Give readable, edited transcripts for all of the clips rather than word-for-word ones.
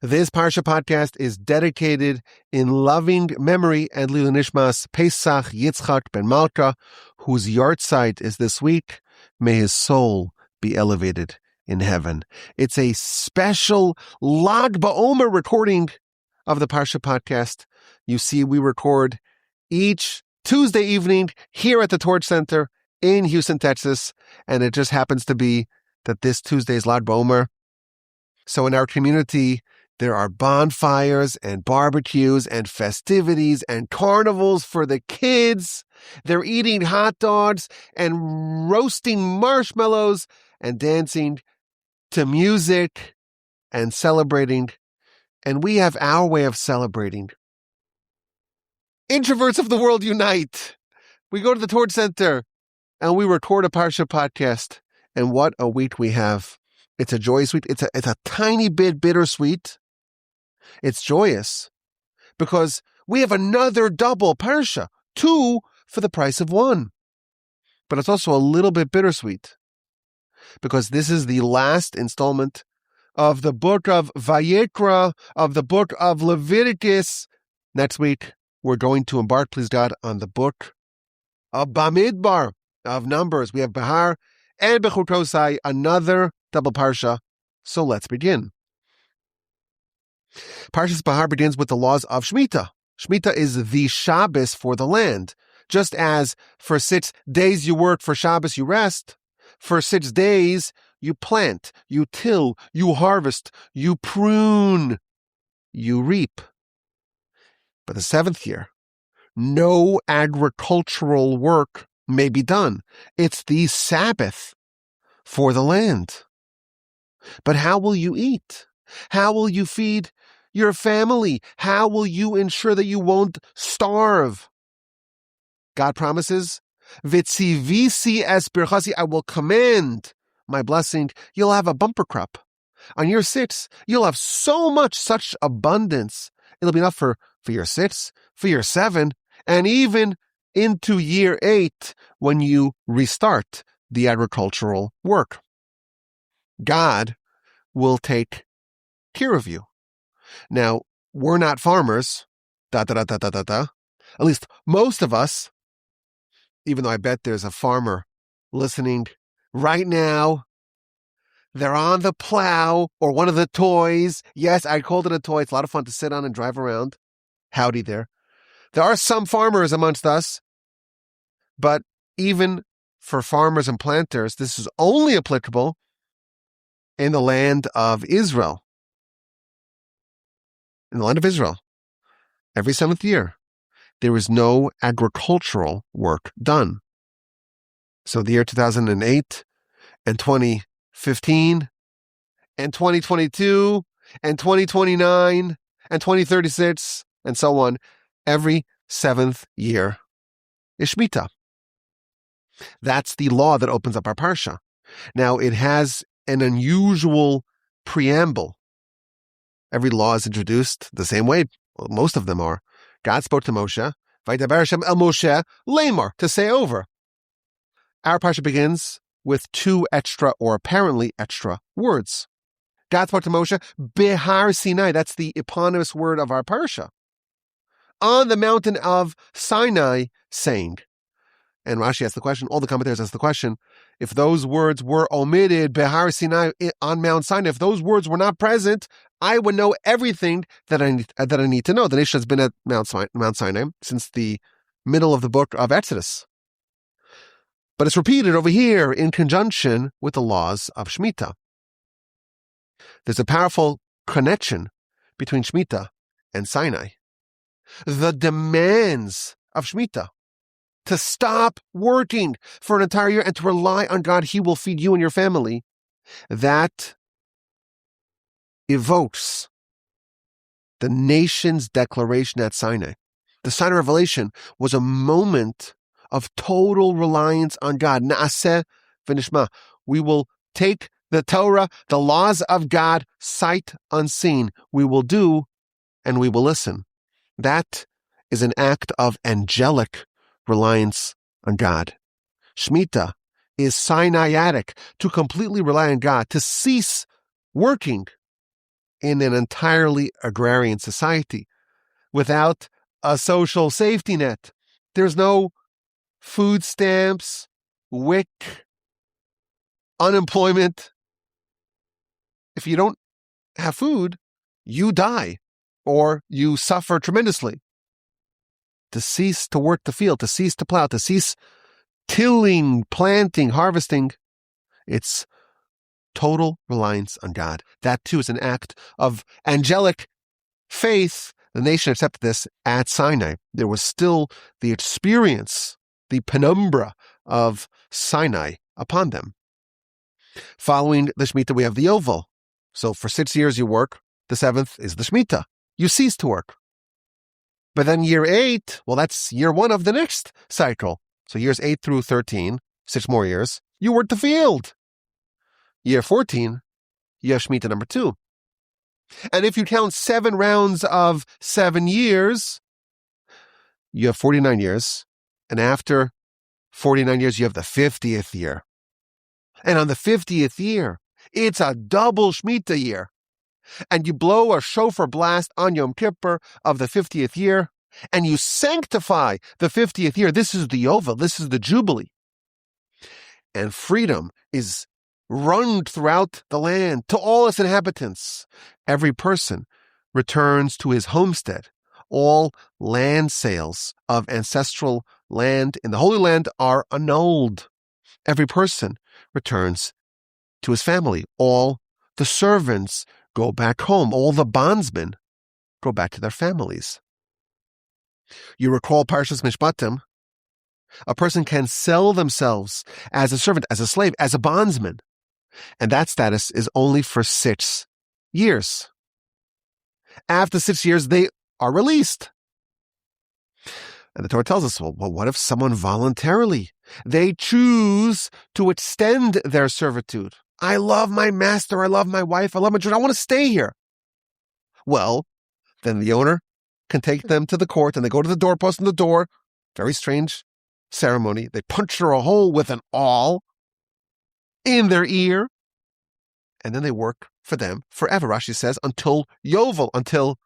This Parsha Podcast is dedicated in loving memory and Lilu Nishmas Pesach Yitzchak ben Malka, whose yahrzeit is this week. May his soul be elevated in heaven. It's a special Lag BaOmer recording of the Parsha Podcast. You see, we record each Tuesday evening here at the Torch Center in Houston, Texas, and it just happens to be that this Tuesday is Lag BaOmer. So in our community, there are bonfires and barbecues and festivities and carnivals for the kids. They're eating hot dogs and roasting marshmallows and dancing to music and celebrating. And we have our way of celebrating. Introverts of the world unite. We go to the Torch Center and we record a Parsha Podcast. And what a week we have. It's a joyous week. It's a tiny bit bittersweet. It's joyous because we have another double Parsha, 2 for the price of 1. But it's also a little bit bittersweet because this is the last installment of the book of Vayikra, of the book of Leviticus. Next week, we're going to embark, please God, on the book of Bamidbar, of Numbers. We have Behar and Bechukosai, another double Parsha. So let's begin. Parshas Behar begins with the laws of Shemittah. Shemittah is the Shabbos for the land. Just as for 6 days you work, for Shabbos you rest, for 6 days you plant, you till, you harvest, you prune, you reap. But the 7th year, no agricultural work may be done. It's the Sabbath for the land. But how will you eat? How will you feed your family? How will you ensure that you won't starve? God promises, Vitzivisi es birchasi, I will command my blessing. You'll have a bumper crop. On year 6, you'll have so much, such abundance. It'll be enough for year 6, for year 7, and even into year 8 when you restart the agricultural work. God will take care of you. Now, we're not farmers, At least most of us, even though I bet there's a farmer listening right now. They're on the plow or one of the toys. Yes, I called it a toy. It's a lot of fun to sit on and drive around. Howdy there. There are some farmers amongst us, but even for farmers and planters, this is only applicable in the land of Israel. In the land of Israel, every 7th year, there is no agricultural work done. So the year 2008 and 2015 and 2022 and 2029 and 2036 and so on, every 7th year is Shemittah. That's the law that opens up our Parsha. Now, it has an unusual preamble. Every law is introduced the same way. Well, most of them are. God spoke to Moshe, Vaydaber Hashem el Moshe, lemar, to say over. Our Parsha begins with 2 extra or apparently extra words. God spoke to Moshe, Behar Sinai, that's the eponymous word of our Parsha, on the mountain of Sinai, saying. And Rashi asks the question, all the commentators ask the question, if those words were omitted, Behar Sinai, on Mount Sinai, if those words were not present, I would know everything that I need to know. The nation has been at Mount Sinai since the middle of the book of Exodus. But it's repeated over here in conjunction with the laws of Shemittah. There's a powerful connection between Shemittah and Sinai. The demands of Shemittah to stop working for an entire year and to rely on God, He will feed you and your family, that evokes the nation's declaration at Sinai. The Sinai revelation was a moment of total reliance on God. Na'aseh v'nishma. We will take the Torah, the laws of God, sight unseen. We will do and we will listen. That is an act of angelic reliance on God. Shemittah is Sinaitic, to completely rely on God, to cease working in an entirely agrarian society without a social safety net. There's no food stamps, WIC, unemployment. If you don't have food, you die or you suffer tremendously. To cease to work the field, to cease to plow, to cease tilling, planting, harvesting, it's total reliance on God. That too is an act of angelic faith. The nation accepted this at Sinai. There was still the experience, the penumbra of Sinai upon them. Following the Shemitah, we have the Yovel. So for 6 years you work, the 7th is the Shemitah. You cease to work. But then year 8, well, that's year 1 of the next cycle. So years 8 through 13, 6 more years, you work the field. Year 14, you have Shemitah number 2. And if you count 7 rounds of 7 years, you have 49 years. And after 49 years, you have the 50th year. And on the 50th year, it's a double Shemitah year. And you blow a shofar blast on Yom Kippur of the 50th year, and you sanctify the 50th year. This is the Yovel. This is the Jubilee. And freedom is run throughout the land to all its inhabitants. Every person returns to his homestead. All land sales of ancestral land in the Holy Land are annulled. Every person returns to his family. All the servants go back home. All the bondsmen go back to their families. You recall Parshas Mishpatim. A person can sell themselves as a servant, as a slave, as a bondsman. And that status is only for 6 years. After 6 years, they are released. And the Torah tells us, well, what if someone voluntarily, they choose to extend their servitude? I love my master, I love my wife, I love my children, I want to stay here. Well, then the owner can take them to the court and they go to the doorpost and the door. Very strange ceremony. They puncture a hole with an awl in their ear, and then they work for them forever, Rashi says, until Yovel, until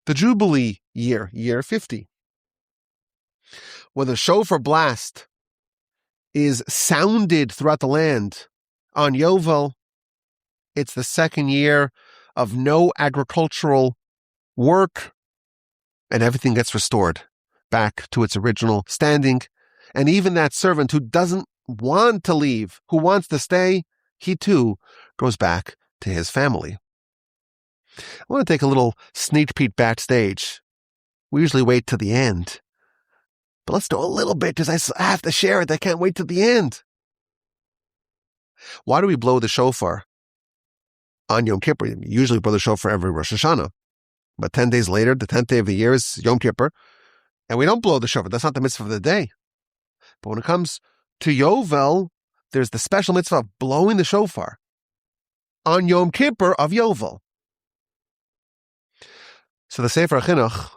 the Jubilee year, year 50. When the shofar blast is sounded throughout the land on Yovel, it's the 2nd year of no agricultural work, and everything gets restored back to its original standing. And even that servant who doesn't want to leave, who wants to stay, he too goes back to his family. I want to take a little sneak peek backstage. We usually wait to the end. But let's do a little bit because I have to share it. I can't wait to the end. Why do we blow the shofar on Yom Kippur? We usually blow the shofar every Rosh Hashanah. But 10 days later, the 10th day of the year is Yom Kippur. And we don't blow the shofar. That's not the mitzvah of the day. But when it comes to Yovel, there's the special mitzvah of blowing the shofar on Yom Kippur of Yovel. So the Sefer Chinuch,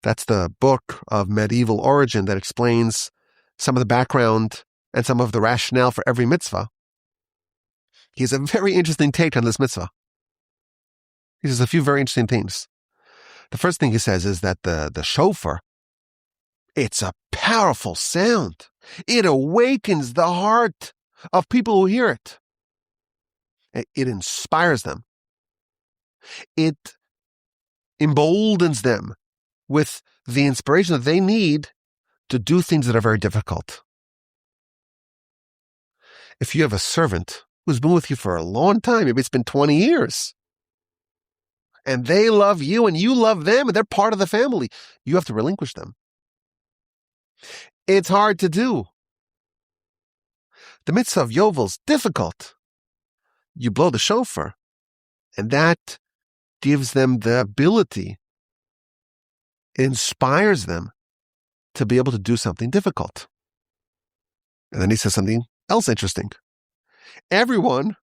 that's the book of medieval origin that explains some of the background and some of the rationale for every mitzvah. He has a very interesting take on this mitzvah. He says a few very interesting things. The first thing he says is that the shofar, it's a powerful sound. It awakens the heart of people who hear it. It inspires them. It emboldens them with the inspiration that they need to do things that are very difficult. If you have a servant who's been with you for a long time, maybe it's been 20 years, and they love you and you love them and they're part of the family, you have to relinquish them. It's hard to do. The mitzvah of Yovel's difficult. You blow the shofar, and that gives them the ability, it inspires them to be able to do something difficult. And then he says something else interesting. Everyone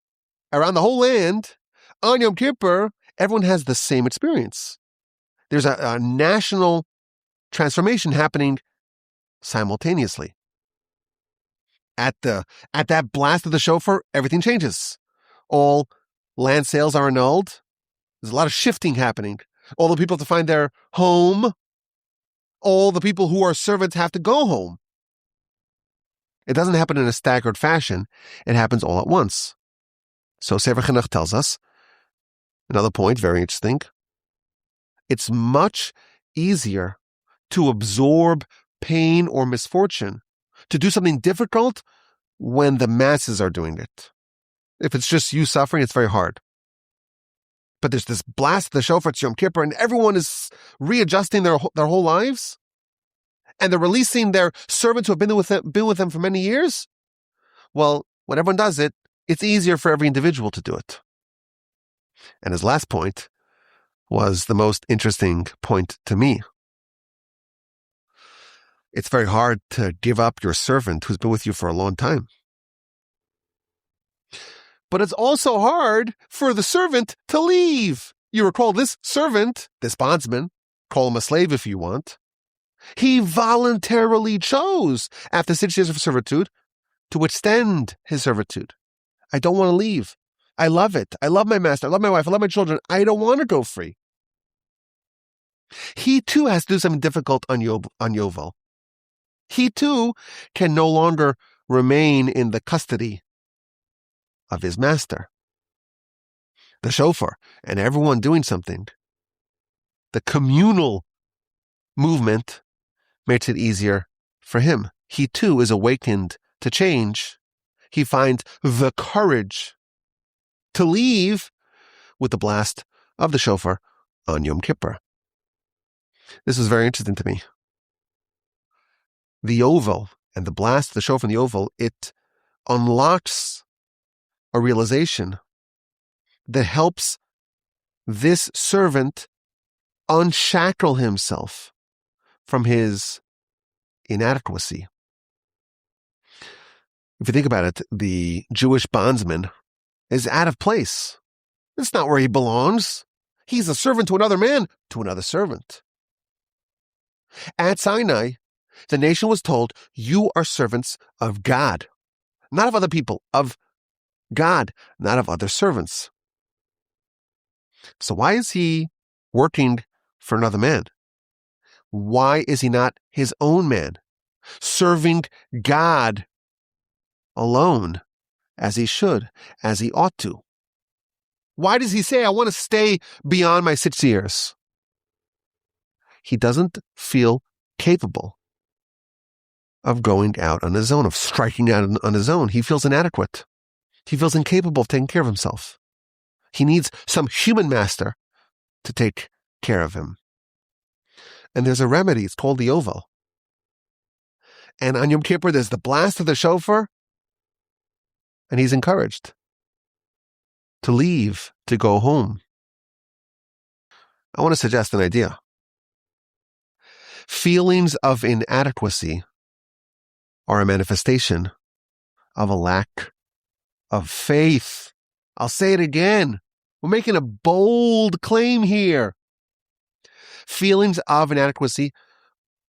around the whole land on Yom Kippur, everyone has the same experience. There's a national transformation happening simultaneously. At that blast of the shofar, everything changes. All Land sales are annulled. There's a lot of shifting happening. All the people have to find their home. All the people who are servants have to go home. It doesn't happen in a staggered fashion. It happens all at once. So Sefer Chinuch tells us, another point, very interesting, it's much easier to absorb pain or misfortune, to do something difficult when the masses are doing it. If it's just you suffering, it's very hard. But there's this blast of the shofar, it's Yom Kippur, and everyone is readjusting their whole lives, and they're releasing their servants who have been with them for many years. Well, when everyone does it, it's easier for every individual to do it. And his last point was the most interesting point to me. It's very hard to give up your servant who's been with you for a long time. But it's also hard for the servant to leave. You recall this servant, this bondsman, call him a slave if you want, he voluntarily chose, after 6 years of servitude, to extend his servitude. I don't want to leave. I love it. I love my master. I love my wife. I love my children. I don't want to go free. He too has to do something difficult on Yovel. He too can no longer remain in the custody of his master. The shofar and everyone doing something, the communal movement makes it easier for him. He too is awakened to change. He finds the courage to leave with the blast of the shofar on Yom Kippur. This is very interesting to me. The Yovel and the blast of the shofar in the Yovel, it unlocks a realization that helps this servant unshackle himself from his inadequacy. If you think about it, the Jewish bondsman is out of place. It's not where he belongs. He's a servant to another man, to another servant. At Sinai, the nation was told, you are servants of God, not of other people, of God, not of other servants. So why is he working for another man? Why is he not his own man, serving God alone as he should, as he ought to? Why does he say, I want to stay beyond my 6 years? He doesn't feel capable of going out on his own, of striking out on his own. He feels inadequate. He feels incapable of taking care of himself. He needs some human master to take care of him. And there's a remedy. It's called the Yovel. And on Yom Kippur, there's the blast of the shofar, and he's encouraged to leave, to go home. I want to suggest an idea. Feelings of inadequacy are a manifestation of a lack of faith. I'll say it again. We're making a bold claim here. Feelings of inadequacy,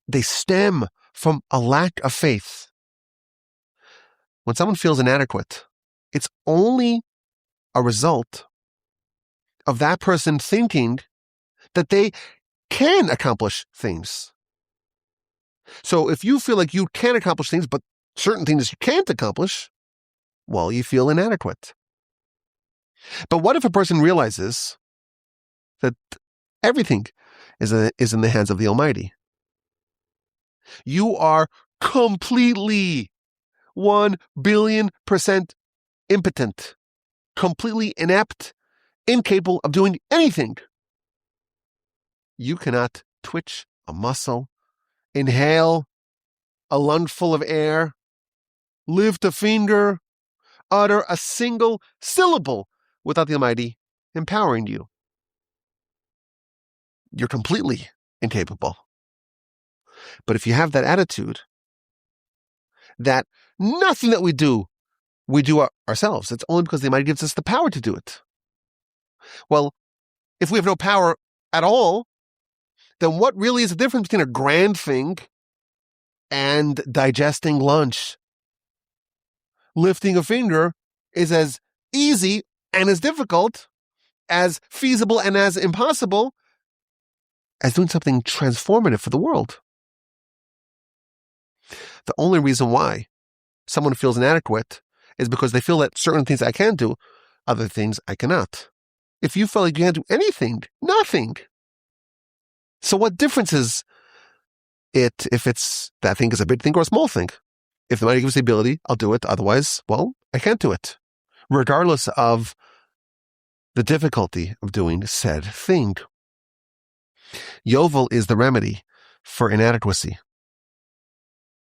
they stem from a lack of faith. When someone feels inadequate, it's only a result of that person thinking that they can accomplish things. So if you feel like you can accomplish things, but certain things you can't accomplish, well, you feel inadequate. But what if a person realizes that everything is in the hands of the Almighty? You are completely 1,000,000,000% impotent, completely inept, incapable of doing anything. You cannot twitch a muscle, inhale a lungful of air, lift a finger, utter a single syllable without the Almighty empowering you. You're completely incapable. But if you have that attitude, that nothing that we do ourselves, it's only because the Almighty gives us the power to do it. Well, if we have no power at all, then what really is the difference between a grand thing and digesting lunch? Lifting a finger is as easy and as difficult, as feasible and as impossible as doing something transformative for the world. The only reason why someone feels inadequate is because they feel that certain things I can do, other things I cannot. If you feel like you can't do anything, nothing. So what difference is it if it's that thing is a big thing or a small thing? If the Almighty gives the ability, I'll do it. Otherwise, well, I can't do it. Regardless of the difficulty of doing said thing. Yovel is the remedy for inadequacy.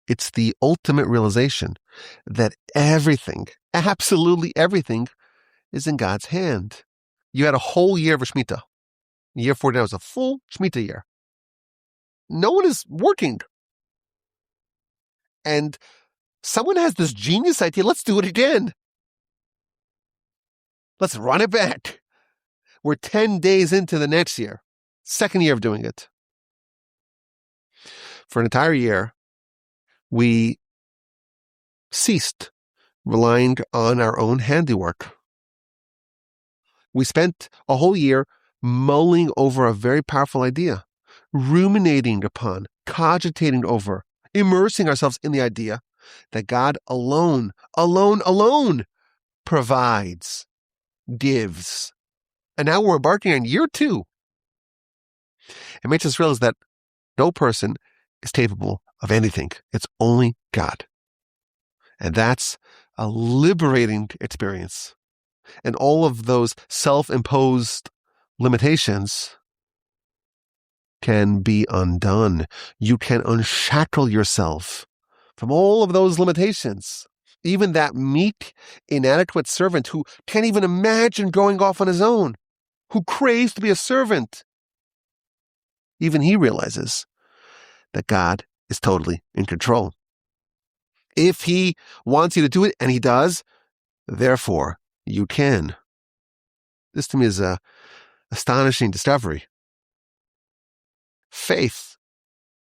It's the ultimate realization that everything, absolutely everything, is in God's hand. You had a whole year of a Shemittah. Year 49 was a full Shemittah year. No one is working. And someone has this genius idea, let's do it again. Let's run it back. We're 10 days into the next year, second year of doing it. For an entire year, we ceased relying on our own handiwork. We spent a whole year mulling over a very powerful idea, ruminating upon, cogitating over, immersing ourselves in the idea that God alone provides, gives. And now we're embarking on year 2. It makes us realize that no person is capable of anything. It's only God. And that's a liberating experience. And all of those self-imposed limitations can be undone. You can unshackle yourself from all of those limitations. Even that meek, inadequate servant who can't even imagine going off on his own, who craves to be a servant, even he realizes that God is totally in control. If he wants you to do it, and he does, therefore you can. This to me is an astonishing discovery. Faith,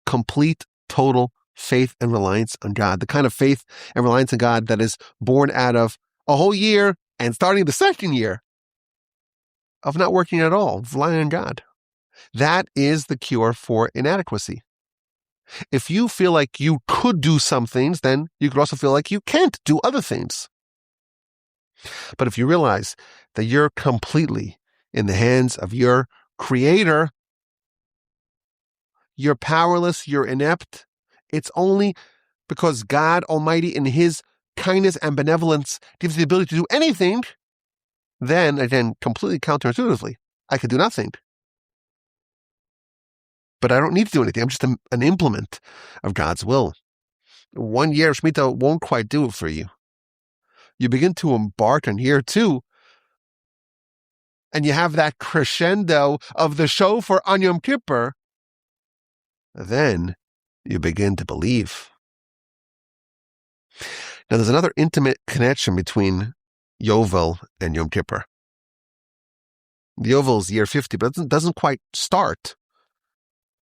complete, total faith and reliance on God. The kind of faith and reliance on God that is born out of a whole year and starting the second year of not working at all, relying on God. That is the cure for inadequacy. If you feel like you could do some things, then you could also feel like you can't do other things. But if you realize that you're completely in the hands of your Creator, you're powerless, you're inept, it's only because God Almighty in His kindness and benevolence gives the ability to do anything, then, again, completely counterintuitively, I could do nothing. But I don't need to do anything. I'm just an implement of God's will. 1 year of Shemittah won't quite do it for you. You begin to embark on year 2, and you have that crescendo of the shofar on Yom Kippur, then you begin to believe. Now, there's another intimate connection between Yovel and Yom Kippur. The Yovel is year 50, but it doesn't quite start.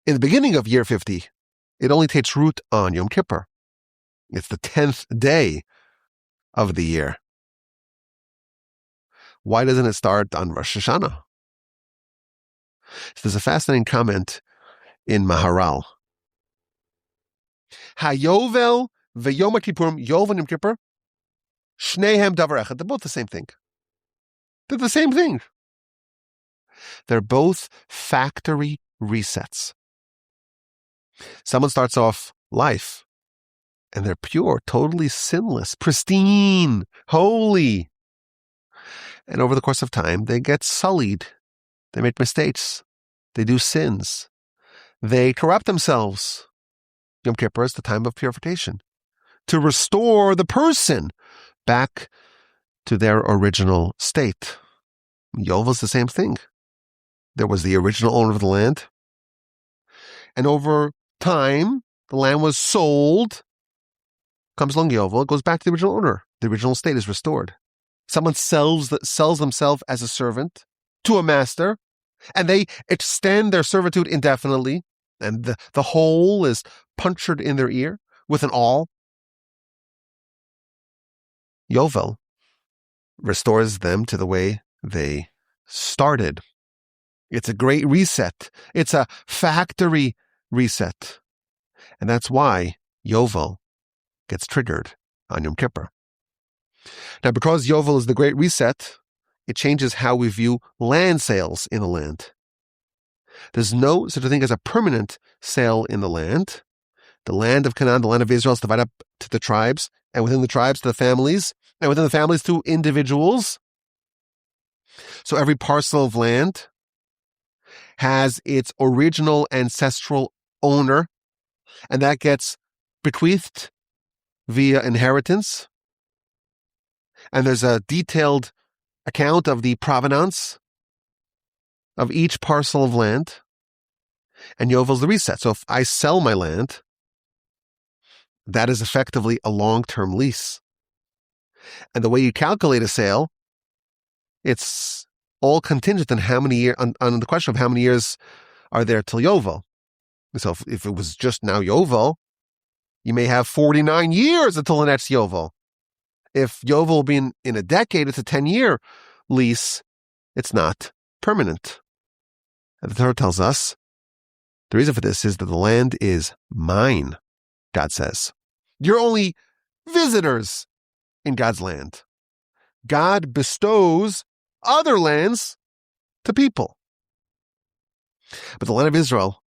In the beginning of year 50, it only takes root on Yom Kippur. It's the 10th day of the year. Why doesn't it start on Rosh Hashanah? So there's a fascinating comment in Maharal. HaYovel v'Yom HaKippurim, Yovel and Yom Kippur, Shnehem davar echad. They're both the same thing. They're the same thing. They're both factory resets. Someone starts off life, and they're pure, totally sinless, pristine, holy. And over the course of time, they get sullied. They make mistakes. They do sins. They corrupt themselves. Yom Kippur is the time of purification, to restore the person back to their original state. Yovel is the same thing. There was the original owner of the land, and over time, the land was sold. Comes along Yovel, it goes back to the original owner. The original state is restored. Someone sells themselves as a servant to a master, and they extend their servitude indefinitely, and the hole is punctured in their ear with an awl. Yovel restores them to the way they started. It's a great reset. It's a factory reset. And that's why Yovel gets triggered on Yom Kippur. Now, because Yovel is the great reset, it changes how we view land sales in the land. There's no such a thing as a permanent sale in the land. The land of Canaan, the land of Israel, is divided up to the tribes, and within the tribes to the families, and within the families to individuals. So every parcel of land has its original ancestral owner, and that gets bequeathed via inheritance. And there's a detailed account of the provenance of each parcel of land. And Yovel's the reset. So if I sell my land, that is effectively a long-term lease. And the way you calculate a sale, it's all contingent on how many years, on the question of how many years are there till Yovel. So if it was just now Yovel, you may have 49 years until the next Yovel. If Yovel will be in a decade, it's a 10-year lease. It's not permanent. And the Torah tells us the reason for this is that the land is mine, God says. You're only visitors in God's land. God bestows other lands to people. But the land of Israel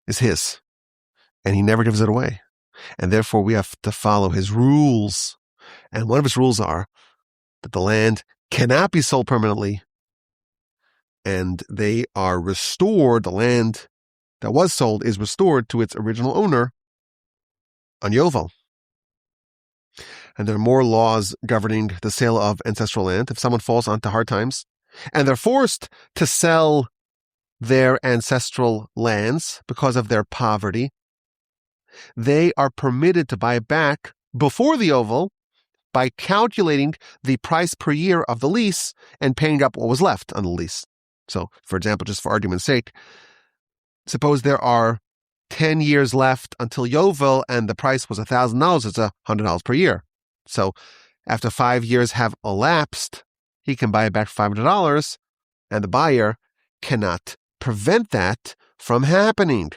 is his, and he never gives it away. And therefore we have to follow his rules. And one of his rules are that the land cannot be sold permanently, and they are restored. The land that was sold is restored to its original owner on Yovel. And there are more laws governing the sale of ancestral land. If someone falls onto hard times and they're forced to sell their ancestral lands because of their poverty, they are permitted to buy it back before the Yovel by calculating the price per year of the lease and paying up what was left on the lease. So, for example, just for argument's sake, suppose there are 10 years left until Yovel and the price was $1,000. It's $100 per year. So after 5 years have elapsed, he can buy it back for $500, and the buyer cannot prevent that from happening.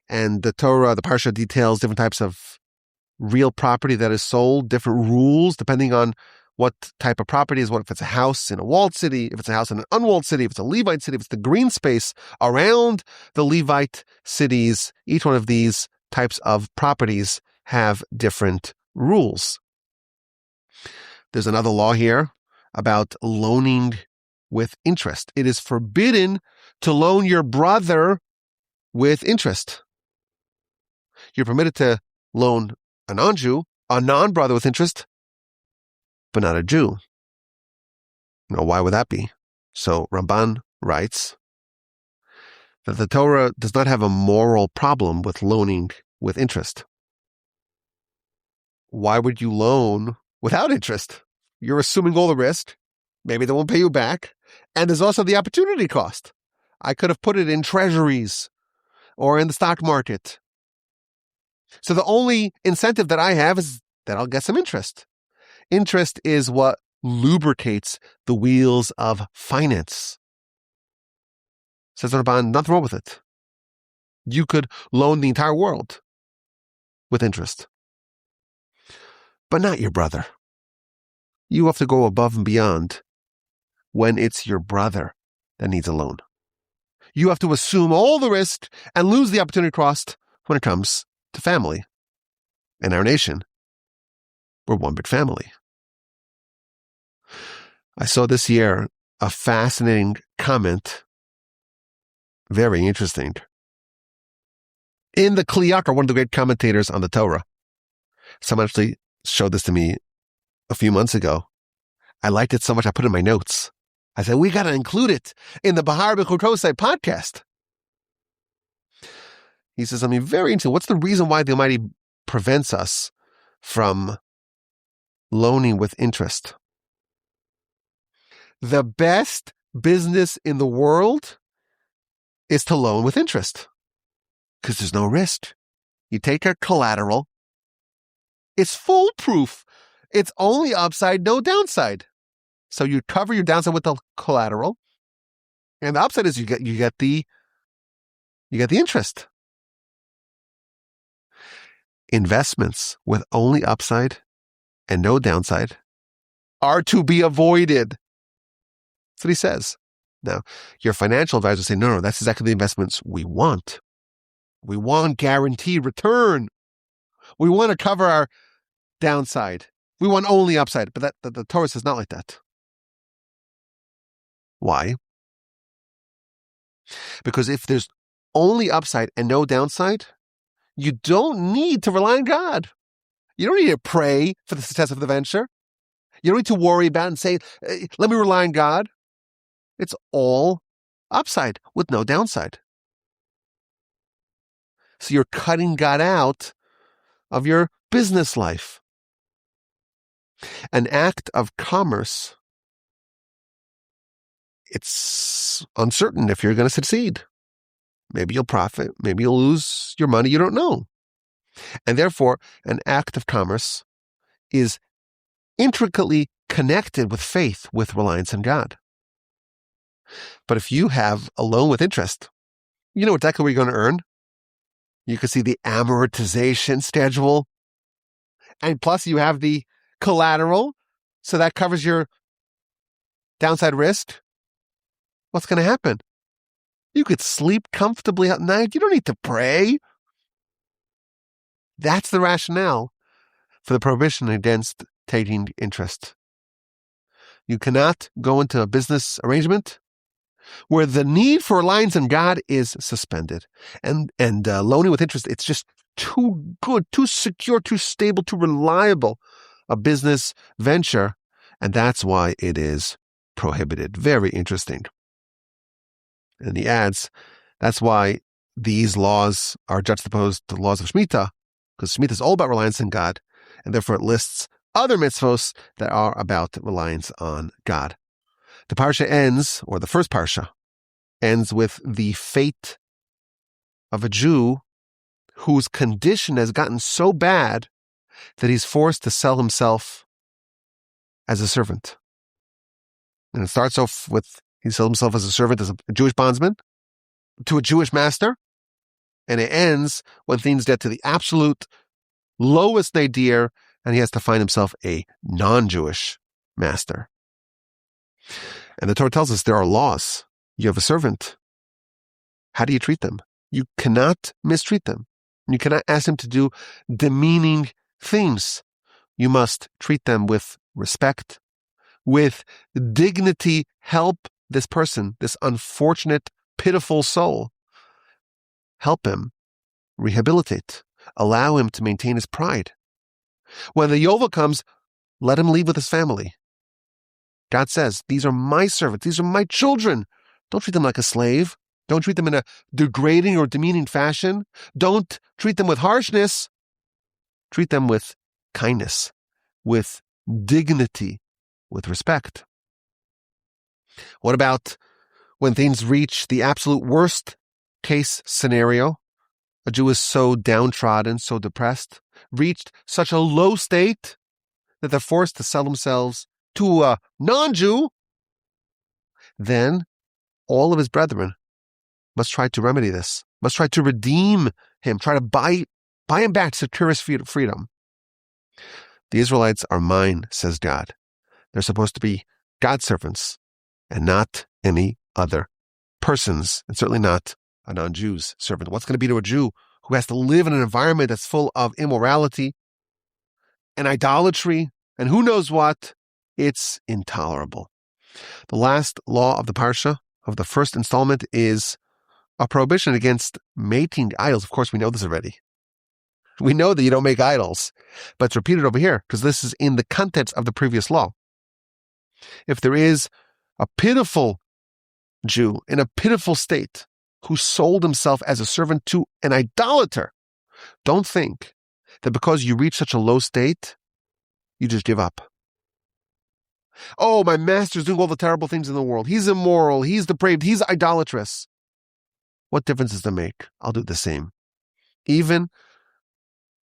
And the Torah, the Parsha, details different types of real property that is sold, different rules depending on what type of property is what. If it's a house in a walled city, if it's a house in an unwalled city, if it's a Levite city, if it's the green space around the Levite cities, each one of these types of properties have different rules. There's another law here about loaning with interest. It is forbidden to loan your brother with interest. You're permitted to loan a non-Jew, a non-brother with interest, but not a Jew. Now, why would that be? So Ramban writes that the Torah does not have a moral problem with loaning with interest. Why would you loan without interest? You're assuming all the risk. Maybe they won't pay you back. And there's also the opportunity cost. I could have put it in treasuries or in the stock market. So the only incentive that I have is that I'll get some interest. Interest is what lubricates the wheels of finance. Says Ramban, nothing wrong with it. You could loan the entire world with interest, but not your brother. You have to go above and beyond when it's your brother that needs a loan. You have to assume all the risk and lose the opportunity cost when it comes to family. In our nation, we're one big family. I saw this year a fascinating comment, very interesting. In the Kli Yakar, one of the great commentators on the Torah, someone actually showed this to me a few months ago. I liked it so much I put it in my notes. I said, we got to include it in the Behar Bechukosai podcast. He says something very interesting. What's the reason why the Almighty prevents us from loaning with interest? The best business in the world is to loan with interest because there's no risk. You take a collateral. It's foolproof. It's only upside, no downside. So you cover your downside with the collateral, and the upside is you get the interest. Investments with only upside and no downside are to be avoided. That's what he says. Now, your financial advisor say, no, that's exactly the investments we want. We want guaranteed return. We want to cover our downside. We want only upside. But the Torah says not like that. Why? Because if there's only upside and no downside, you don't need to rely on God. You don't need to pray for the success of the venture. You don't need to worry about it and say, let me rely on God. It's all upside with no downside. So you're cutting God out of your business life. An act of commerce, it's uncertain if you're going to succeed. Maybe you'll profit. Maybe you'll lose your money. You don't know. And therefore, an act of commerce is intricately connected with faith, with reliance on God. But if you have a loan with interest, you know exactly what you're going to earn. You can see the amortization schedule. And plus you have the collateral, so that covers your downside risk. What's going to happen? You could sleep comfortably at night. You don't need to pray. That's the rationale for the prohibition against taking interest. You cannot go into a business arrangement where the need for reliance on God is suspended. And loaning with interest, it's just too good, too secure, too stable, too reliable a business venture. And that's why it is prohibited. Very interesting. And he adds, that's why these laws are juxtaposed to the laws of Shemittah, because Shemittah is all about reliance on God, and therefore it lists other mitzvos that are about reliance on God. The Parsha ends, or the first Parsha, ends with the fate of a Jew whose condition has gotten so bad that he's forced to sell himself as a servant. And it starts off with he sold himself as a servant, as a Jewish bondsman, to a Jewish master. And it ends when things get to the absolute lowest nadir, and he has to find himself a non-Jewish master. And the Torah tells us there are laws. You have a servant. How do you treat them? You cannot mistreat them. You cannot ask them to do demeaning things. You must treat them with respect, with dignity. Help this person, this unfortunate, pitiful soul. Help him rehabilitate. Allow him to maintain his pride. When the Yovel comes, let him leave with his family. God says, these are my servants. These are my children. Don't treat them like a slave. Don't treat them in a degrading or demeaning fashion. Don't treat them with harshness. Treat them with kindness, with dignity, with respect. What about when things reach the absolute worst case scenario? A Jew is so downtrodden, so depressed, reached such a low state that they're forced to sell themselves to a non-Jew. Then all of his brethren must try to remedy this, must try to redeem him, try to buy him back to secure his freedom. The Israelites are mine, says God. They're supposed to be God's servants and not any other person's, and certainly not a non-Jew's servant. What's going to be to a Jew who has to live in an environment that's full of immorality and idolatry and who knows what? It's intolerable. The last law of the Parsha, of the first installment, is a prohibition against making idols. Of course, we know this already. We know that you don't make idols, but it's repeated over here because this is in the context of the previous law. If there is a pitiful Jew in a pitiful state who sold himself as a servant to an idolater, don't think that because you reach such a low state, you just give up. Oh, my master's doing all the terrible things in the world. He's immoral. He's depraved. He's idolatrous. What difference does it make? I'll do the same. Even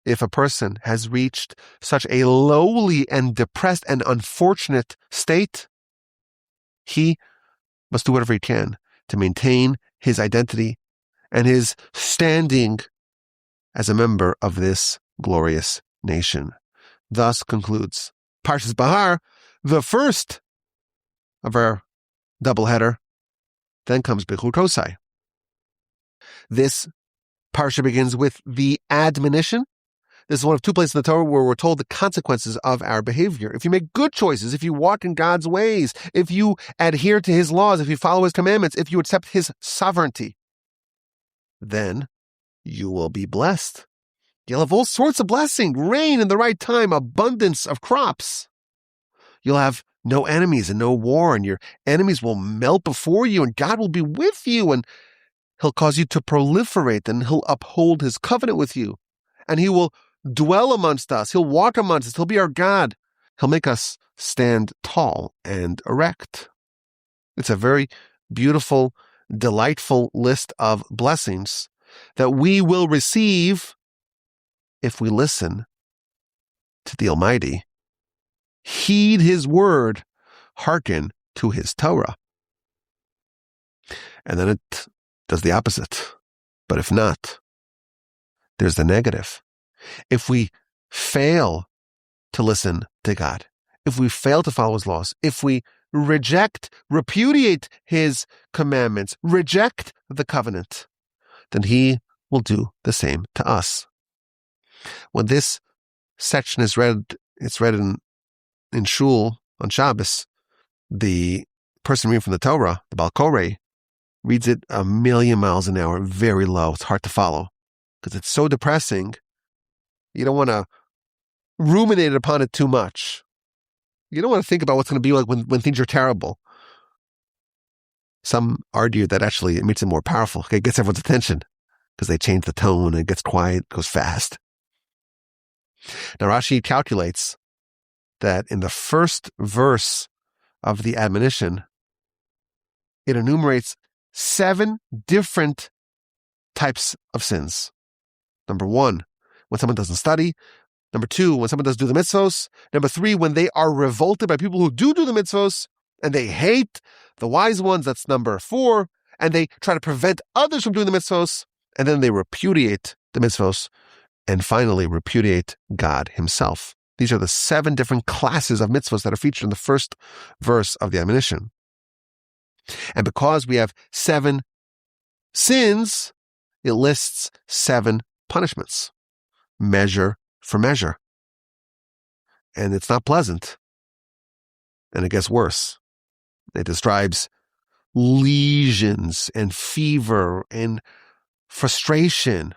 if a person has reached such a lowly and depressed and unfortunate state, He must do whatever he can to maintain his identity and his standing as a member of this glorious nation. Thus concludes Parsha Behar, the first of our doubleheader. Then comes Bechukosai. This parsha begins with the admonition. This is one of two places in the Torah where we're told the consequences of our behavior. If you make good choices, if you walk in God's ways, if you adhere to his laws, if you follow his commandments, if you accept his sovereignty, then you will be blessed. You'll have all sorts of blessing, rain in the right time, abundance of crops. You'll have no enemies and no war, and your enemies will melt before you, and God will be with you, and he'll cause you to proliferate, and he'll uphold his covenant with you, and he will dwell amongst us. He'll walk amongst us. He'll be our God. He'll make us stand tall and erect. It's a very beautiful, delightful list of blessings that we will receive if we listen to the Almighty, heed his word, hearken to his Torah. And then it does the opposite. But if not, there's the negative. If we fail to listen to God, if we fail to follow his laws, if we repudiate his commandments, reject the covenant, then he will do the same to us. When this section is read, it's read in shul on Shabbos, the person reading from the Torah, the Baal Koreh, reads it a million miles an hour, very low. It's hard to follow because it's so depressing. You don't want to ruminate upon it too much. You don't want to think about what's going to be like when things are terrible. Some argue that actually it makes it more powerful. It gets everyone's attention because they change the tone and it gets quiet, it goes fast. Now Rashi calculates that in the first verse of the admonition, it enumerates 7 different types of sins. Number 1, when someone doesn't study. Number 2, when someone does do the mitzvos. Number 3, when they are revolted by people who do the mitzvos, and they hate the wise ones. That's number 4. And they try to prevent others from doing the mitzvos. And then they repudiate the mitzvos. And finally, repudiate God himself. These are the 7 different classes of mitzvahs that are featured in the first verse of the admonition. And because we have 7 sins, it lists 7 punishments, measure for measure. And it's not pleasant. And it gets worse. It describes lesions and fever and frustration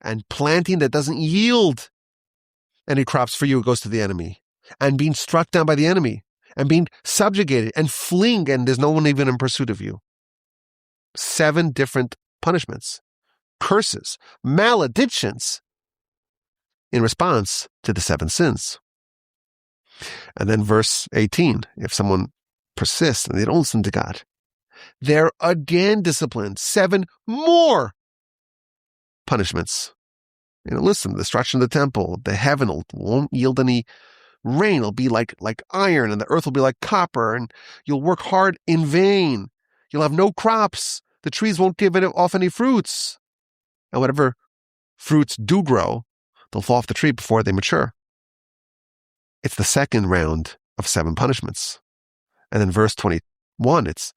and planting that doesn't yield any crops for you. It goes to the enemy, and being struck down by the enemy, and being subjugated and fleeing, and there's no one even in pursuit of you. 7 different punishments, curses, maledictions in response to the 7 sins. And then verse 18, if someone persists and they don't listen to God, they're again disciplined. 7 more punishments. Listen, the destruction of the temple, the heaven won't yield any rain. It'll be like iron, and the earth will be like copper, and you'll work hard in vain. You'll have no crops. The trees won't give off any fruits. And whatever fruits do grow, they'll fall off the tree before they mature. It's the second round of 7 punishments. And then verse 21, it's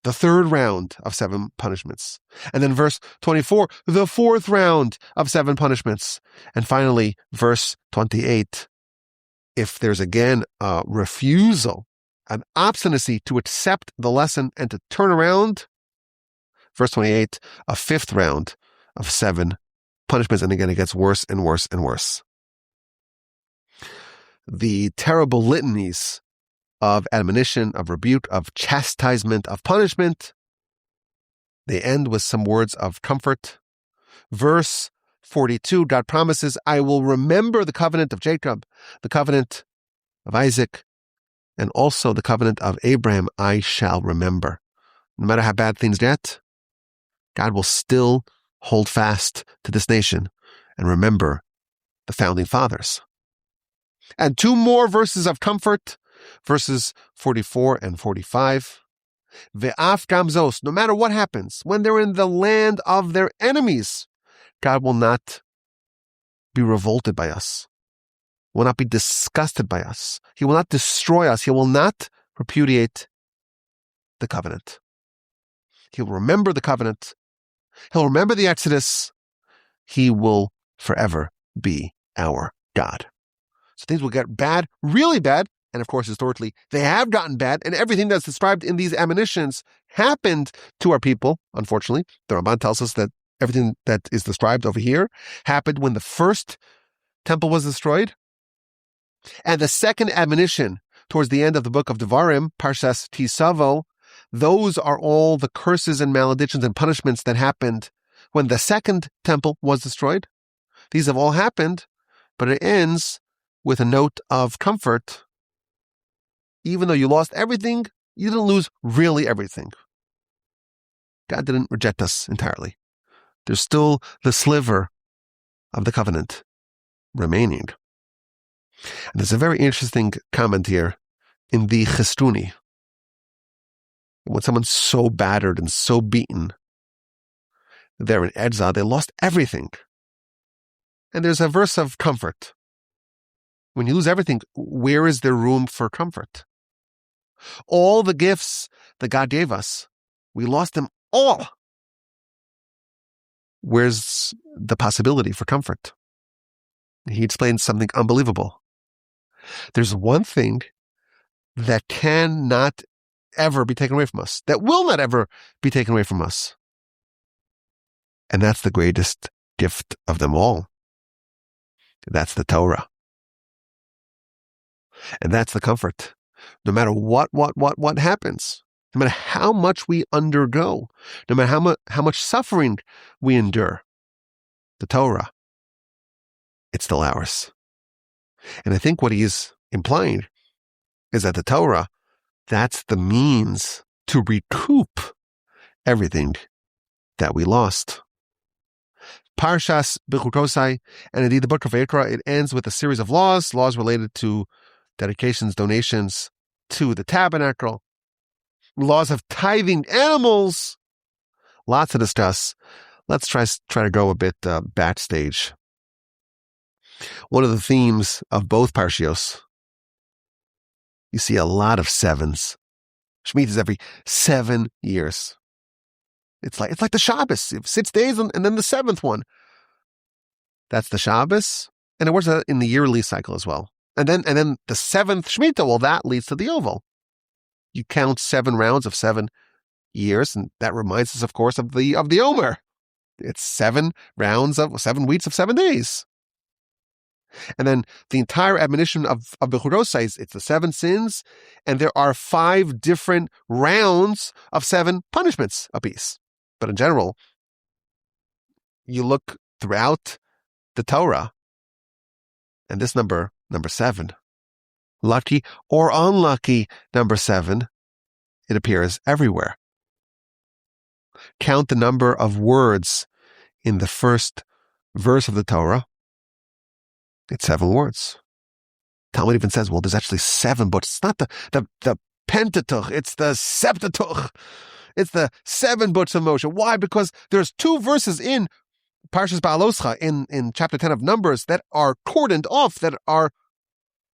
the third round of 7 punishments. And then verse 24, the fourth round of 7 punishments. And finally, verse 28, if there's again a refusal, an obstinacy to accept the lesson and to turn around, verse 28, a 5th round of 7 punishments. And again, it gets worse and worse and worse. The terrible litanies of admonition, of rebuke, of chastisement, of punishment, they end with some words of comfort. Verse 42, God promises, I will remember the covenant of Jacob, the covenant of Isaac, and also the covenant of Abraham I shall remember. No matter how bad things get, God will still hold fast to this nation and remember the founding fathers. And 2 more verses of comfort, verses 44 and 45. Ve'af gamzos, no matter what happens, when they're in the land of their enemies, God will not be revolted by us, will not be disgusted by us. He will not destroy us. He will not repudiate the covenant. He'll remember the covenant. He'll remember the Exodus. He will forever be our God. So things will get bad, really bad. And of course, historically, they have gotten bad. And everything that's described in these admonitions happened to our people. Unfortunately, the Ramban tells us that everything that is described over here happened when the first temple was destroyed. And the second admonition towards the end of the book of Devarim, Parshas Tisavo, those are all the curses and maledictions and punishments that happened when the second temple was destroyed. These have all happened, but it ends with a note of comfort. Even though you lost everything, you didn't lose really everything. God didn't reject us entirely. There's still the sliver of the covenant remaining. And there's a very interesting comment here in the Chestuni. When someone's so battered and so beaten, they're in exile, they lost everything. And there's a verse of comfort. When you lose everything, where is there room for comfort? All the gifts that God gave us, we lost them all. Where's the possibility for comfort? He explains something unbelievable. There's one thing that cannot ever be taken away from us, that will not ever be taken away from us. And that's the greatest gift of them all. That's the Torah. And that's the comfort. No matter what happens, no matter how much we undergo, no matter how much suffering we endure, the Torah, it's still ours. And I think what he is implying is that the Torah, that's the means to recoup everything that we lost. Parshas Bechukosai, and indeed the book of Vayikra, it ends with a series of laws related to dedications, donations to the tabernacle, laws of tithing animals, lots to discuss. Let's try to go a bit backstage. One of the themes of both parshios, you see a lot of sevens. Shemitah is every 7 years. It's like the Shabbos, 6 days and then the seventh one. That's the Shabbos, and it works in the yearly cycle as well. And then the seventh Shemittah, well, that leads to the Yovel. You count 7 rounds of 7 years, and that reminds us, of course, of the Omer. It's 7 rounds of 7 weeks of 7 days. And then the entire admonition of Bechukosai, it's the 7 sins, and there are 5 different rounds of 7 punishments apiece. But in general, you look throughout the Torah, and this number 7, lucky or unlucky number 7, it appears everywhere. Count the number of words in the first verse of the Torah. It's 7 words. Talmud even says, well, there's actually 7 books. It's not the Pentateuch, it's the Septateuch. It's the 7 books of Moshe. Why? Because there's 2 verses in Parshas Ba'aloscha, in chapter 10 of Numbers, that are cordoned off, that are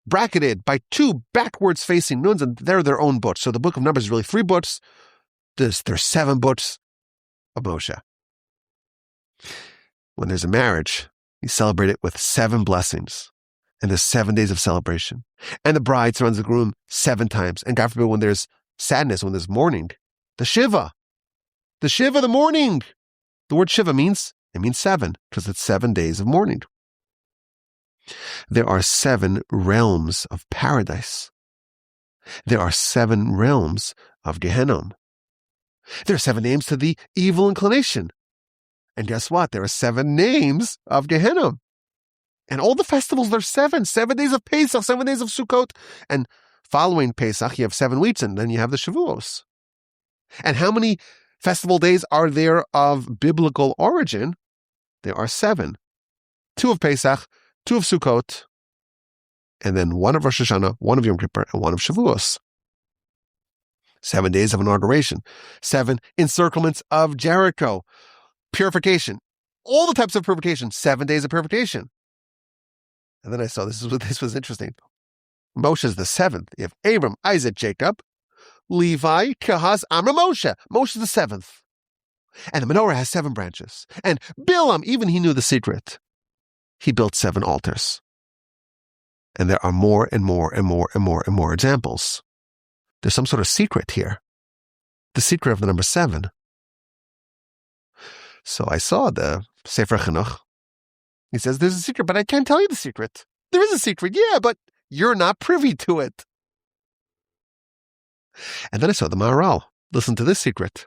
bracketed by 2 backwards facing nuns, and they're their own books. So the book of Numbers is really 3 books. There's 7 books of Moshe. When there's a marriage, you celebrate it with 7 blessings. And there's 7 days of celebration. And the bride surrounds the groom 7 times. And God forbid, when there's sadness, when there's mourning, the Shiva, the mourning. The word Shiva means 7, because it's 7 days of mourning. There are 7 realms of paradise. There are 7 realms of Gehenna. There are 7 names to the evil inclination. And guess what? There are 7 names of Gehenna. And all the festivals, there's 7 days of Pesach, 7 days of Sukkot. And following Pesach, you have 7 weeks, and then you have the Shavuos. And how many festival days are there of biblical origin? There are 7. 2 of Pesach, 2 of Sukkot, and then 1 of Rosh Hashanah, 1 of Yom Kippur, and 1 of Shavuos. 7 days of inauguration, 7 encirclements of Jericho, purification, all the types of purification, 7 days of purification. And then I saw this was interesting. Moshe is the 7th. You have Abram, Isaac, Jacob, Levi, Kahaz, Amram, Moshe. Moshe is the 7th. And the menorah has 7 branches. And Bilam, even he knew the secret. He built 7 altars. And there are more and more and more and more and more examples. There's some sort of secret here. The secret of the number 7. So I saw the Sefer Chinuch. He says, there's a secret, but I can't tell you the secret. There is a secret, yeah, but you're not privy to it. And then I saw the Maharal. Listen to this secret.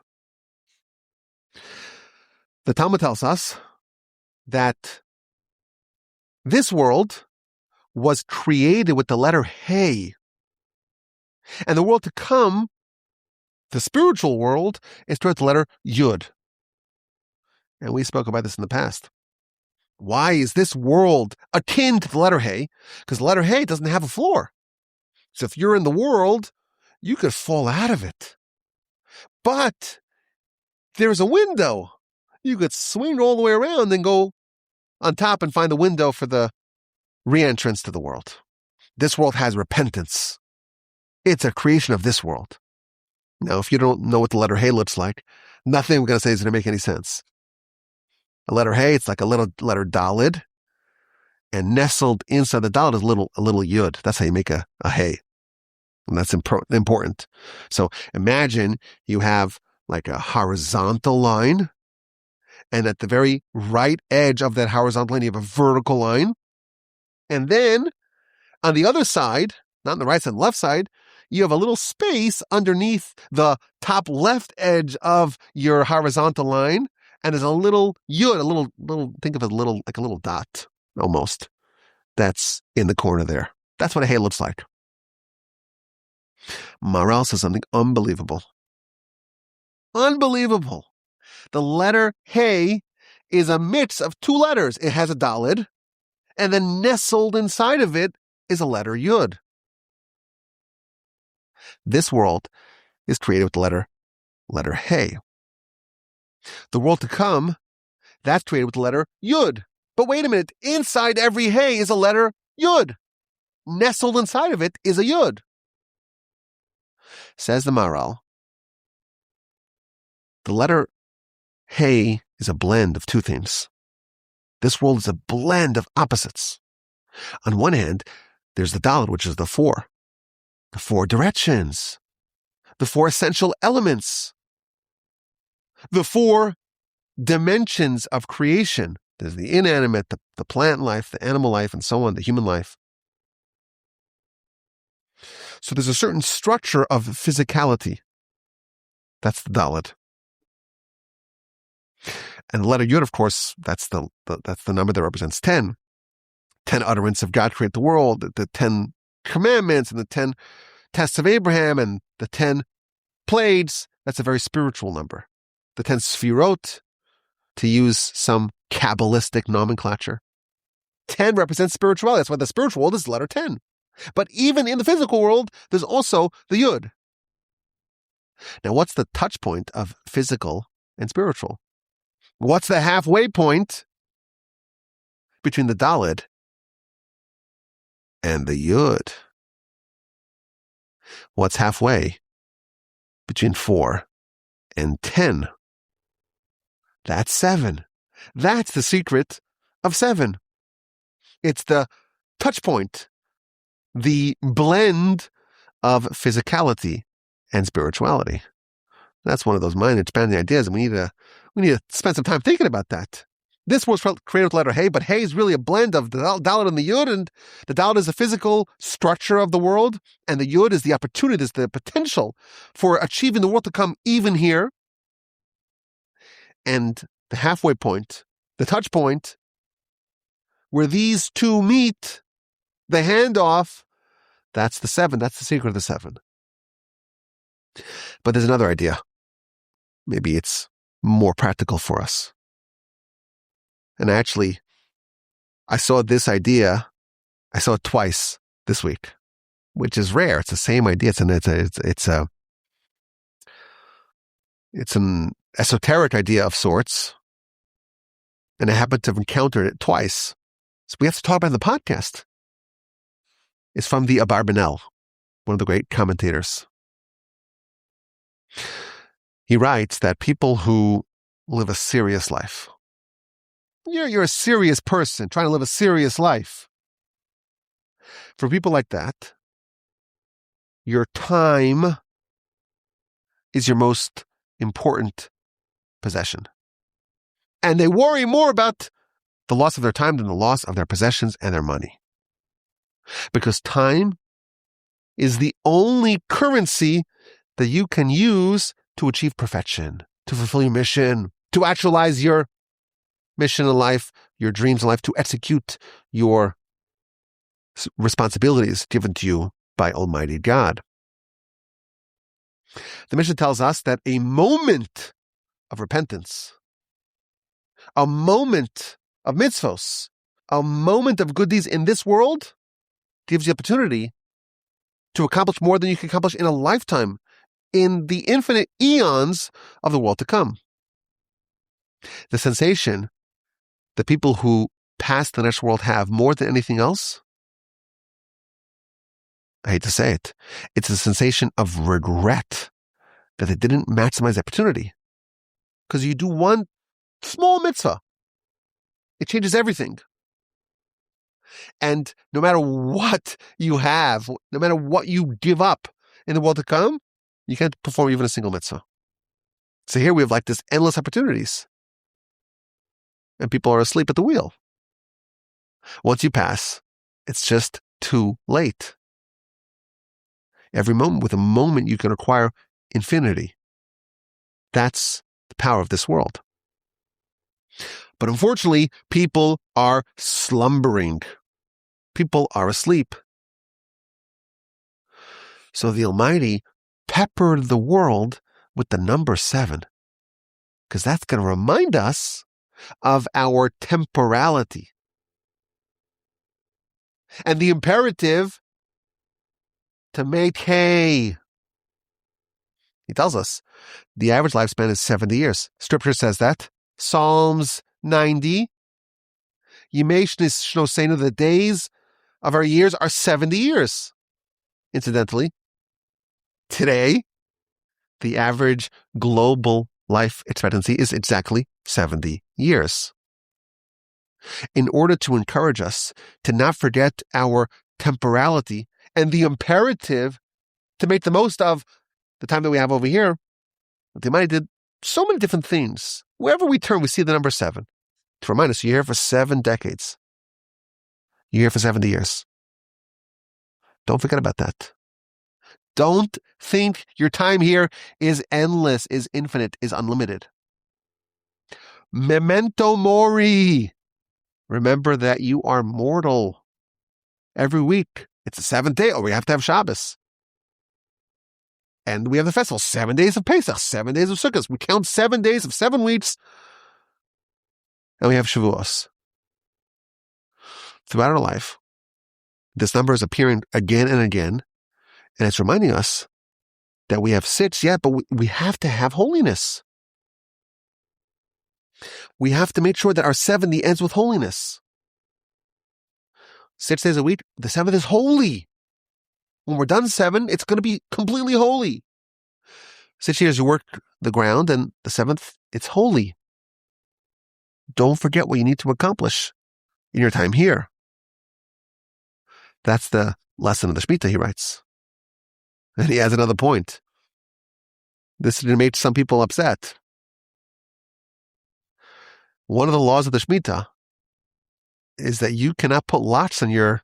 The Talmud tells us that this world was created with the letter Hey. And the world to come, the spiritual world, is toward the letter Yud. And we spoke about this in the past. Why is this world akin to the letter Hey? Because the letter Hey doesn't have a floor. So if you're in the world, you could fall out of it. But there's a window. You could swing all the way around and go on top and find the window for the re-entrance to the world. This world has repentance. It's a creation of this world. Now, if you don't know what the letter Hey looks like, nothing I'm going to say is going to make any sense. A letter Hey, it's like a little letter Dalid, and nestled inside the Dalid is a little Yud. That's how you make a Hey. And that's important. So imagine you have like a horizontal line, and at the very right edge of that horizontal line, you have a vertical line. And then on the other side, not on the right side, the left side, you have a little space underneath the top left edge of your horizontal line. And there's a little Yud, a little, think of it like a little dot, almost, that's in the corner there. That's what a Hey looks like. Maharal says something unbelievable. Unbelievable. The letter Hey is a mix of 2 letters. It has a Dalid, and then nestled inside of it is a letter Yud. This world is created with the letter Hey. The world to come, that's created with the letter Yud. But wait a minute, inside every Hey is a letter Yud. Nestled inside of it is a Yud. Says the Maharal, the letter Hey is a blend of 2 things. This world is a blend of opposites. On one hand, there's the Daled, which is the 4 directions, the 4 essential elements, the 4 dimensions of creation. There's the inanimate, the plant life, the animal life, and so on, the human life. So there's a certain structure of physicality. That's the Daled. And the letter Yud, of course, that's the number that represents 10. 10 utterances of God create the world, the 10 commandments, and the 10 tests of Abraham, and the 10 plagues. That's a very spiritual number. The 10 sfirot, to use some Kabbalistic nomenclature. 10 represents spirituality. That's why the spiritual world is the letter 10. But even in the physical world, there's also the Yud. Now, what's the touch point of physical and spiritual? What's the halfway point between the Daled and the Yud? What's halfway between 4 and 10? That's 7. That's the secret of 7. It's the touch point, the blend of physicality and spirituality. That's one of those mind-expanding ideas, and we need to spend some time thinking about that. This was created with the letter Hey, but Hey is really a blend of the Daled and the Yud, and the Daled is the physical structure of the world, and the Yud is the opportunity, is the potential for achieving the world to come even here. And the halfway point, the touch point, where these 2 meet, the handoff, that's the 7. That's the secret of the 7. But there's another idea. Maybe it's more practical for us. And actually, I saw this idea, I saw it twice this week, which is rare. It's the same idea. It's It's an esoteric idea of sorts, and I happen to have encountered it twice. So we have to talk about it in the podcast. It's from the Abarbanel, one of the great commentators. He writes that people who live a serious life, you're a serious person trying to live a serious life. For people like that, your time is your most important possession. And they worry more about the loss of their time than the loss of their possessions and their money. Because time is the only currency that you can use to achieve perfection, to fulfill your mission, to actualize your mission in life, your dreams in life, to execute your responsibilities given to you by Almighty God. The Mishnah tells us that a moment of repentance, a moment of mitzvos, a moment of good deeds in this world gives you opportunity to accomplish more than you can accomplish in a lifetime, in the infinite eons of the world to come. The sensation that people who pass the next world have more than anything else, I hate to say it, it's a sensation of regret that they didn't maximize the opportunity. Because you do one small mitzvah, it changes everything. And no matter what you have, no matter what you give up in the world to come, you can't perform even a single mitzvah. So here we have like this endless opportunities. And people are asleep at the wheel. Once you pass, it's just too late. Every moment, with a moment, you can acquire infinity. That's the power of this world. But unfortunately, people are slumbering. People are asleep. So the Almighty peppered the world with the number 7, because that's going to remind us of our temporality. And the imperative to make hay. He tells us the average lifespan is 70 years. Scripture says that. Psalms 90. The days of our years are 70 years. Incidentally, today, the average global life expectancy is exactly 70 years. In order to encourage us to not forget our temporality and the imperative to make the most of the time that we have over here, the Almighty did so many different things. Wherever we turn, we see the number 7. To remind us, you're here for 7 decades. You're here for 70 years. Don't forget about that. Don't think your time here is endless, is infinite, is unlimited. Memento mori. Remember that you are mortal. Every week, it's the 7th day. We have to have Shabbos. And we have the festival, 7 days of Pesach, 7 days of Sukkot. We count 7 days of 7 weeks. And we have Shavuos. Throughout our life, this number is appearing again and again. And it's reminding us that we have 6, but we have to have holiness. We have to make sure that our 70 ends with holiness. 6 days a week, the 7th is holy. When we're done 7, it's going to be completely holy. 6 years you work the ground, and the 7th, it's holy. Don't forget what you need to accomplish in your time here. That's the lesson of the Shemittah, he writes. And he has another point. This made some people upset. One of the laws of the Shemittah is that you cannot put lots on your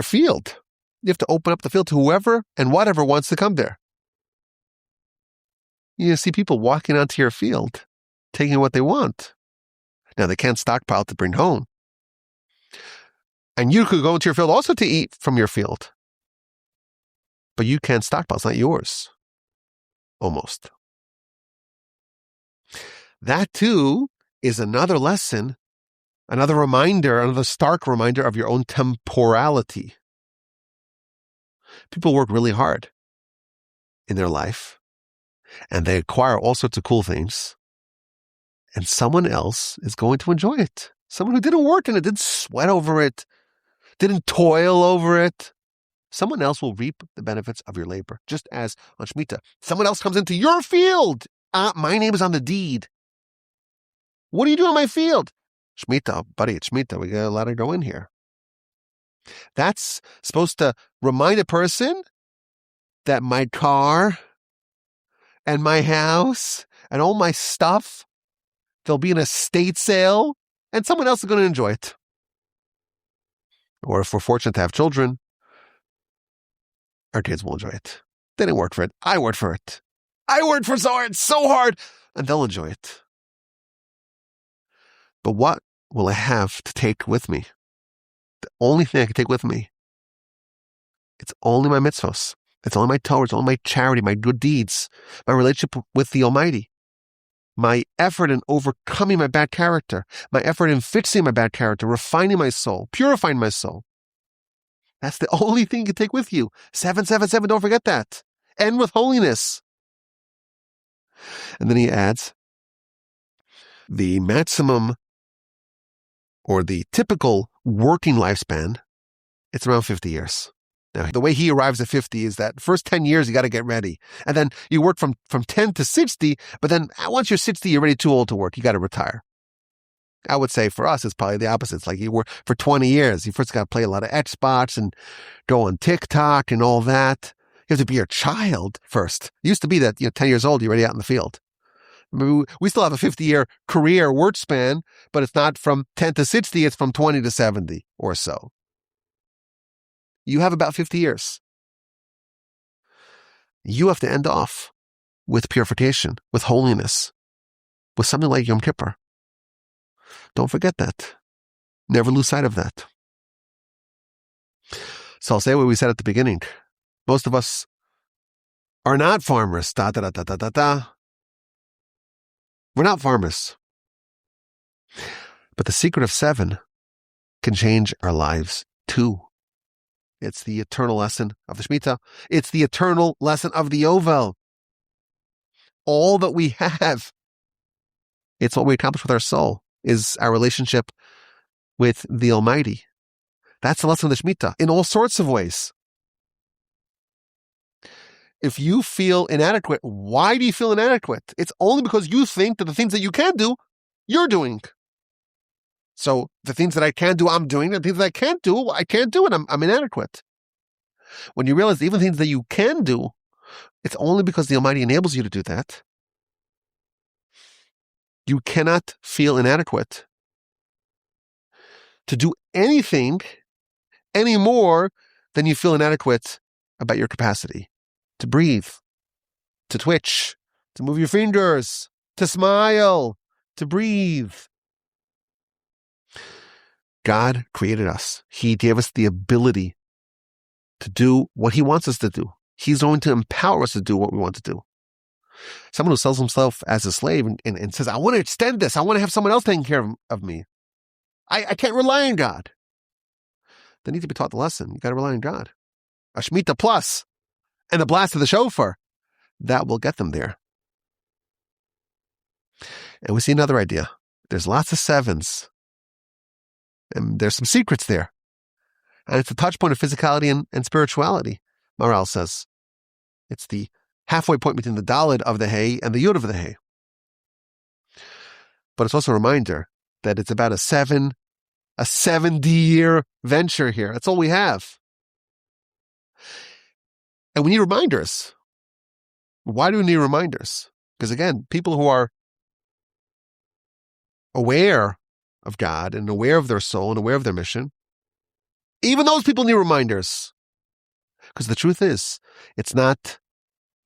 field. You have to open up the field to whoever and whatever wants to come there. You see people walking onto your field, taking what they want. Now, they can't stockpile to bring home. And you could go into your field also to eat from your field. But you can't stockpile. It's not yours. Almost. That, too, is another lesson, another reminder, another stark reminder of your own temporality. People work really hard in their life, and they acquire all sorts of cool things, and someone else is going to enjoy it. Someone who didn't work in it, didn't sweat over it, didn't toil over it. Someone else will reap the benefits of your labor, just as on Shemittah. Someone else comes into your field. My name is on the deed. What are you doing in my field? Shemittah, buddy, it's Shemittah. We got to let her go in here. That's supposed to remind a person that my car and my house and all my stuff, there'll be an estate sale and someone else is going to enjoy it. Or if we're fortunate to have children, our kids will enjoy it. They didn't work for it. I worked for it. I worked for so hard, and they'll enjoy it. But what will I have to take with me? The only thing I can take with me, it's only my mitzvahs. It's only my Torah. It's only my charity, my good deeds, my relationship with the Almighty, my effort in overcoming my bad character, my effort in fixing my bad character, refining my soul, purifying my soul. That's the only thing you can take with you. 777, don't forget that. End with holiness. And then he adds, the maximum or the typical working lifespan, it's around 50 years. Now, the way he arrives at 50 is that first 10 years, you got to get ready. And then you work from 10 to 60, but then once you're 60, you're already too old to work. You got to retire. I would say for us, it's probably the opposite. It's like you work for 20 years. You first got to play a lot of Xbox and go on TikTok and all that. You have to be your child first. It used to be that, 10 years old, you're already out in the field. We still have a 50-year career work span, but it's not from 10 to 60, it's from 20 to 70 or so. You have about 50 years. You have to end off with purification, with holiness, with something like Yom Kippur. Don't forget that. Never lose sight of that. So I'll say what we said at the beginning. Most of us are not farmers. We're not farmers. But the secret of 7 can change our lives too. It's the eternal lesson of the Shemittah. It's the eternal lesson of the Yovel. All that we have, it's what we accomplish with our soul, is our relationship with the Almighty. That's the lesson of the Shemittah in all sorts of ways. If you feel inadequate, why do you feel inadequate? It's only because you think that the things that you can do, you're doing. So the things that I can do, I'm doing. The things that I can't do, and I'm inadequate. When you realize even things that you can do, it's only because the Almighty enables you to do that. You cannot feel inadequate to do anything any more than you feel inadequate about your capacity to breathe, to twitch, to move your fingers, to smile, to breathe. God created us. He gave us the ability to do what He wants us to do. He's going to empower us to do what we want to do. Someone who sells himself as a slave and says, I want to extend this. I want to have someone else taking care of me. I can't rely on God. They need to be taught the lesson. You got to rely on God. A Shemittah plus and the blast of the shofar, that will get them there. And we see another idea. There's lots of 7s. And there's some secrets there. And it's the touch point of physicality and spirituality, Maral says. It's the halfway point between the Daled of the Hay and the Yud of the Hay. But it's also a reminder that it's about a 70-year venture here. That's all we have. And we need reminders. Why do we need reminders? Because again, people who are aware of God and aware of their soul and aware of their mission, even those people need reminders. Because the truth is, it's not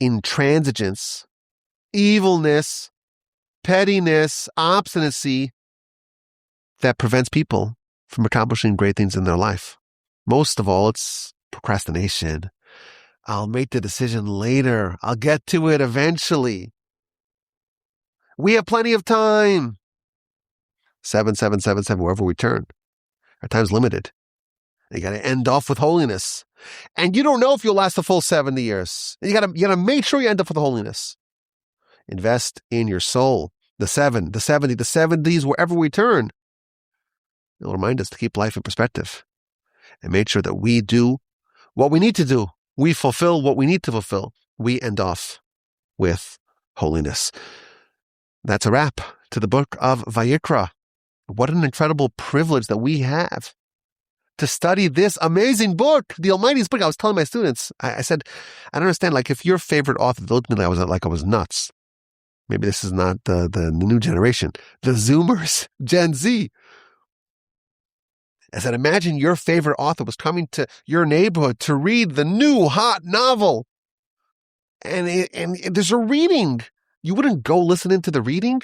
intransigence, evilness, pettiness, obstinacy that prevents people from accomplishing great things in their life. Most of all, it's procrastination. I'll make the decision later. I'll get to it eventually. We have plenty of time. 7, wherever we turn. Our time's limited. You got to end off with holiness. And you don't know if you'll last the full 70 years. You got to make sure you end up with holiness. invest in your soul. The 7, the 70, the 70s, wherever we turn. It'll remind us to keep life in perspective and make sure that we do what we need to do. We fulfill what we need to fulfill. We end off with holiness. That's a wrap to the book of Vayikra. What an incredible privilege that we have to study this amazing book, the Almighty's book. I was telling my students, I said, I don't understand, like if your favorite author, they looked at me like I was nuts. Maybe this is not the new generation, the Zoomers, Gen Z. I said, imagine your favorite author was coming to your neighborhood to read the new hot novel. And there's a reading. You wouldn't go listen into the reading?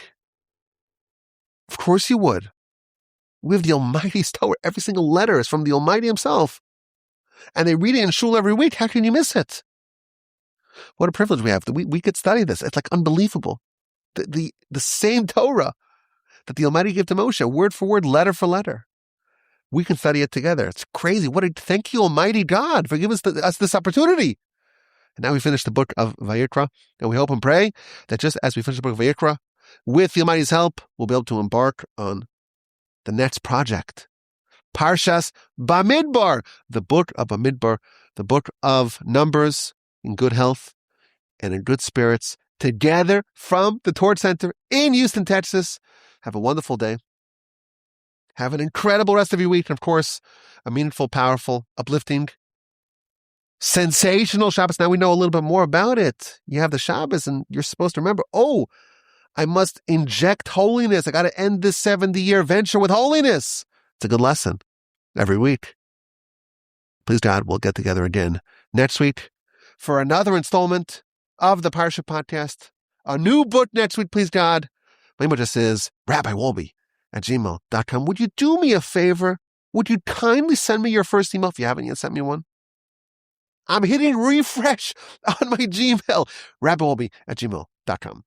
Of course you would. We have the Almighty's Torah. Every single letter is from the Almighty himself. And they read it in shul every week. How can you miss it? What a privilege we have that we could study this. It's like unbelievable. The same Torah that the Almighty gave to Moshe, word for word, letter for letter. We can study it together. It's crazy. Thank you, Almighty God, for giving us this opportunity. And now we finish the book of Vayikra, and we hope and pray that just as we finish the book of Vayikra, with the Almighty's help, we'll be able to embark on the next project. Parshas Bamidbar, the book of Bamidbar, the book of Numbers in good health and in good spirits, together from the Torch Center in Houston, Texas. Have a wonderful day. Have an incredible rest of your week. And of course, a meaningful, powerful, uplifting, sensational Shabbos. Now we know a little bit more about it. You have the Shabbos and you're supposed to remember, I must inject holiness. I got to end this 70-year venture with holiness. It's a good lesson every week. Please God, we'll get together again next week for another installment of the Parsha Podcast. A new book next week, please God. My email address is rabbiwolbe@gmail.com. Would you do me a favor? Would you kindly send me your first email if you haven't yet sent me one? I'm hitting refresh on my Gmail, rabbiwolbe@gmail.com.